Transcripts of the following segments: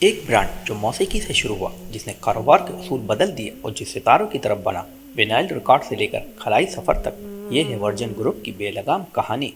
ایک برانڈ جو موسیقی سے شروع ہوا، جس نے کاروبار کے اصول بدل دیے اور جس ستاروں کی طرف بنا، وینائل ریکارڈ سے لے کر خلائی سفر تک، یہ ہے ورجن گروپ کی بے لگام کہانی۔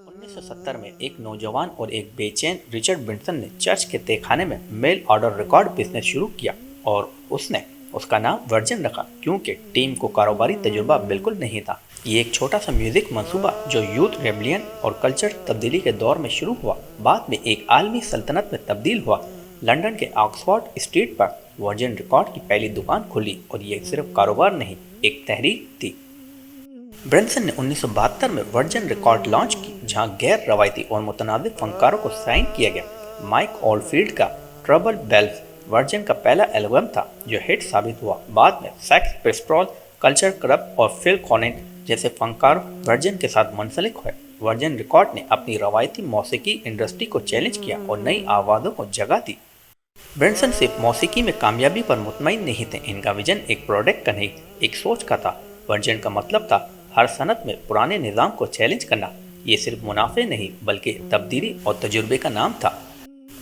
1970 میں ایک نوجوان اور ایک بے چین رچرڈ برنسن نے چرچ کے تہہ خانے میں میل آرڈر ریکارڈ بزنس شروع کیا، اور اس نے اس کا نام ورجن رکھا کیونکہ ٹیم کو کاروباری تجربہ بالکل نہیں تھا۔ یہ ایک چھوٹا سا میوزک منصوبہ جو یوتھ ریبلیئن اور کلچر تبدیلی کے دور میں شروع ہوا، بعد میں ایک عالمی سلطنت میں تبدیل ہوا۔ لندن کے آکسفورڈ اسٹریٹ پر ورجن ریکارڈ کی پہلی دکان کھلی، اور یہ صرف کاروبار نہیں، ایک تحریک تھی۔ برنسن نے 1972 میں ورجن ریکارڈ لانچ کی، جہاں غیر روایتی اور متنازع فنکاروں کو سائن کیا گیا۔ مائک اولڈفیلڈ کا ٹربل بیلز ورجن کا پہلا البم تھا جو ہٹ ثابت ہوا۔ بعد میں سیکس پسٹول، کلچر کلب اور فل کولنز جیسے فنکار ورجن کے ساتھ منسلک ہوئے۔ ورجن ریکارڈ نے اپنی روایتی موسیقی انڈسٹری کو چیلنج کیا اور نئی آوازوں کو جگہ دی۔ برنسن صرف موسیقی میں کامیابی پر مطمئن نہیں تھے، ان کا ویژن ایک پروڈکٹ کا نہیں، ایک سوچ کا تھا۔ ورجن کا مطلب تھا ہر صنعت میں پرانے نظام کو چیلنج کرنا۔ یہ صرف منافع نہیں بلکہ تبدیلی اور تجربے کا نام تھا۔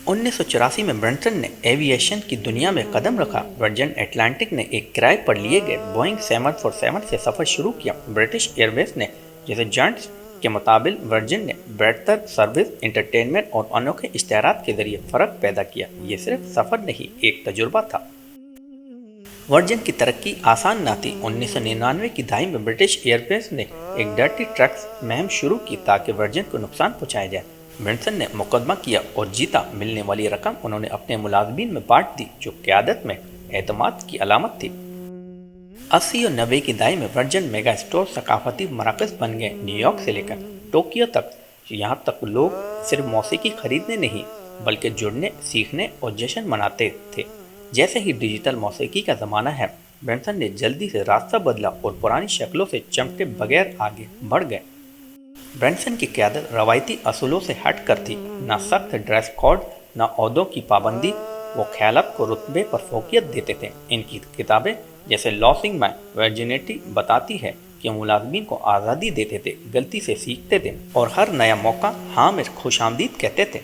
1984 میں برنسن نے ایوییشن کی دنیا میں قدم رکھا۔ ورجن اٹلانٹک نے ایک کرائے پر لیے گئے بوئنگ 747 سے سفر شروع کیا۔ برٹش ایئر ویز نے جیسے جائنٹس کے مطابق ورجن نے بہتر سروس، انٹرٹینمنٹ اور انوکھے اشتہارات کے ذریعے فرق پیدا کیا۔ یہ صرف سفر نہیں، ایک تجربہ تھا۔ ورجن کی ترقی آسان نہ تھی۔ 1999 کی دہائی میں برٹش ایئر ویز نے ایک ڈرٹی ٹرکس مہم شروع کی تاکہ ورجن کو نقصان پہنچایا جائے۔ برنسن نے مقدمہ کیا اور جیتا۔ ملنے والی رقم انہوں نے اپنے ملازمین میں بانٹ دی، جو قیادت میں اعتماد کی علامت تھی۔ 80 اور 90 کی دہائی میں ورجن میگا اسٹور ثقافتی مراکز بن گئے، نیو یارک سے لے کر ٹوکیو تک۔ یہاں تک لوگ صرف موسیقی خریدنے نہیں بلکہ جڑنے، سیکھنے اور جشن مناتے تھے۔ جیسے ہی ڈیجیٹل موسیقی کا زمانہ ہے، برنسن نے جلدی سے راستہ بدلا اور پرانی شکلوں سے چمٹے بغیر آگے بڑھ گئے۔ برنسن کی قیادت روایتی اصولوں سے ہٹ کر تھی، نہ سخت ڈریس کوڈ، نہ عہدوں کی پابندی۔ وہ خیالات کو رتبے پر فوقیت دیتے تھے۔ ان کی کتابیں جیسے لاسنگ مائی ورجنٹی بتاتی ہے کہ ملازمین کو آزادی دیتے تھے، غلطی سے سیکھتے تھے اور ہر نیا موقع ہاں میں خوش آمدید کہتے تھے۔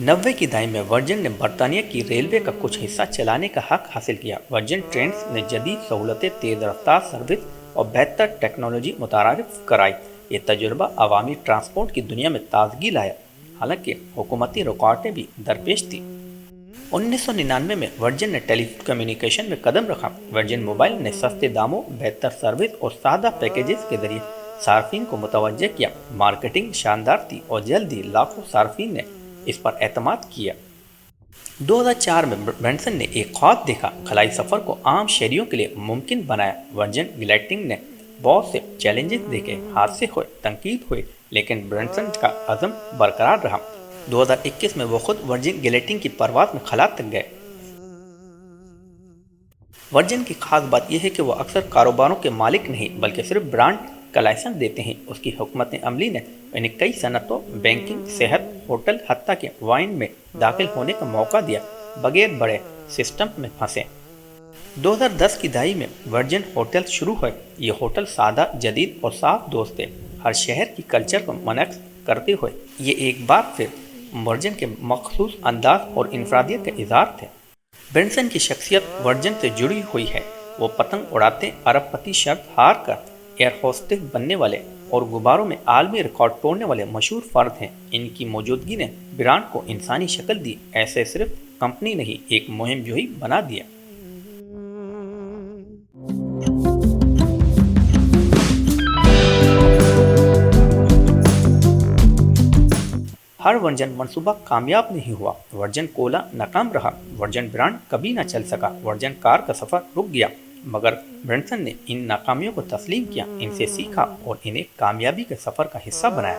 90 کی دہائی میں ورجن نے برطانیہ کی ریلوے کا کچھ حصہ چلانے کا حق حاصل کیا۔ ورجن ٹرینز نے جدید سہولتیں، تیز رفتار سروس اور بہتر ٹیکنالوجی متعارف کرائی۔ یہ تجربہ عوامی ٹرانسپورٹ کی دنیا میں تازگی لایا، حالانکہ حکومتی رکاوٹیں بھی درپیش تھیں۔ 1999 میں ورجن نے ٹیلی کمیونیکیشن میں قدم رکھا۔ ورجن موبائل نے سستے داموں، بہتر سروس اور سادہ پیکیجز کے ذریعے صارفین کو متوجہ کیا۔ مارکیٹنگ شاندار تھی اور جلدی لاکھوں صارفین نے اس پر اعتماد کیا۔ 2004 میں برنسن نے ایک خواب دیکھا، خلائی سفر کو عام شہریوں کے لیے ممکن بنایا۔ ورجن گلیٹنگ نے بہت سے چیلنجز دیکھے، حادثے ہوئے، تنقید ہوئی، لیکن برنسن کا عزم برقرار رہا۔ 2021 میں وہ خود ورجن گلیٹنگ کی پرواز میں خلا تک گئے۔ ورجن کی خاص بات یہ ہے کہ وہ اکثر کاروباروں کے مالک نہیں بلکہ صرف برانڈ کا لائسنس دیتے ہیں۔ اس کی حکمت عملی نے انہیں کئی صنعتوں، بینکنگ، صحت، ہوٹل، حتیٰ کہ وائن میں داخل ہونے کا موقع دیا بغیر بڑے سسٹم میں پھنسے۔ 2010 کی دہائی میں ورجن ہوٹل شروع ہوئے۔ یہ ہوٹل سادہ، جدید اور صاف دوست تھے، ہر شہر کی کلچر کو منعکس کرتے ہوئے۔ یہ ایک بار پھر ورجن کے مخصوص انداز اور انفرادیت کا اظہار تھے۔ برنسن کی شخصیت ورجن سے جڑی ہوئی ہے۔ وہ پتنگ اڑاتے، ارب پتی شرط ہار کر ایئر ہوسٹس بننے والے اور غباروں میں عالمی ریکارڈ توڑنے والے مشہور فرد ہیں۔ ان کی موجودگی نے برانڈ کو انسانی شکل دی، ایسے صرف کمپنی نہیں، ایک مہم جوئی بنا دیا۔ ہر ورجن منصوبہ کامیاب نہیں ہوا۔ ورجن کولا ناکام رہا، ورجن برانڈ کبھی نہ چل سکا، ورجن کار کا سفر رک گیا۔ مگر برنسن نے ان ناکامیوں کو تسلیم کیا، ان سے سیکھا اور انہیں کامیابی کے سفر کا حصہ بنایا۔